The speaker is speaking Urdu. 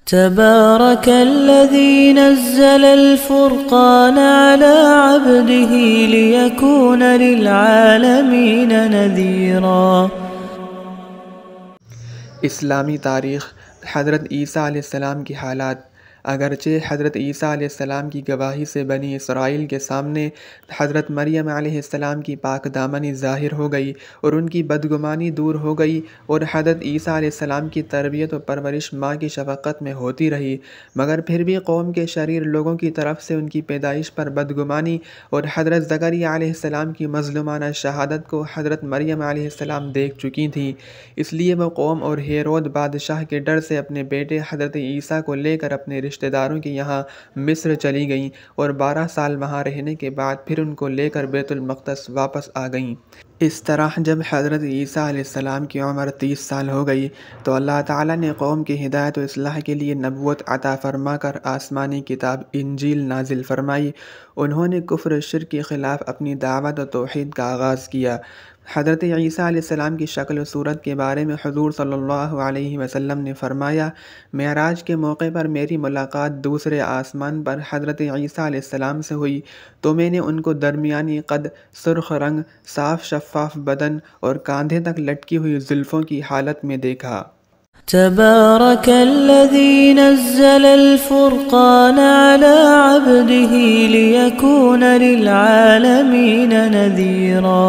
تبارك الذي نزل الفرقان على عبده ليكون للعالمين نذيرا۔ اسلامی تاریخ۔ حضرت عیسیٰ علیہ السلام کی حالات۔ اگرچہ حضرت عیسیٰ علیہ السلام کی گواہی سے بنی اسرائیل کے سامنے حضرت مریم علیہ السلام کی پاک دامنی ظاہر ہو گئی اور ان کی بدگمانی دور ہو گئی، اور حضرت عیسیٰ علیہ السلام کی تربیت و پرورش ماں کی شفقت میں ہوتی رہی، مگر پھر بھی قوم کے شریر لوگوں کی طرف سے ان کی پیدائش پر بدگمانی اور حضرت زکریا علیہ السلام کی مظلومانہ شہادت کو حضرت مریم علیہ السلام دیکھ چکی تھیں، اس لیے وہ قوم اور ہیرود بادشاہ کے ڈر سے اپنے بیٹے حضرت عیسیٰ کو لے کر اپنے رشتہ داروں کے یہاں مصر چلی گئیں، اور 12 سال وہاں رہنے کے بعد پھر ان کو لے کر بیت المقدس واپس آ گئیں۔ اس طرح جب حضرت عیسیٰ علیہ السلام کی عمر 30 سال ہو گئی تو اللہ تعالیٰ نے قوم کی ہدایت و اصلاح کے لیے نبوت عطا فرما کر آسمانی کتاب انجیل نازل فرمائی۔ انہوں نے کفر و شرک کے خلاف اپنی دعوت و توحید کا آغاز کیا۔ حضرت عیسیٰ علیہ السلام کی شکل و صورت کے بارے میں حضور صلی اللہ علیہ وسلم نے فرمایا، معراج کے موقع پر میری ملاقات دوسرے آسمان پر حضرت عیسیٰ علیہ السلام سے ہوئی تو میں نے ان کو درمیانی قد، سرخ رنگ، صاف شفاف بدن اور کاندھے تک لٹکی ہوئی زلفوں کی حالت میں دیکھا۔ تبارك الذي نزل الفرقان على عبده ليكون للعالمين نذيرا۔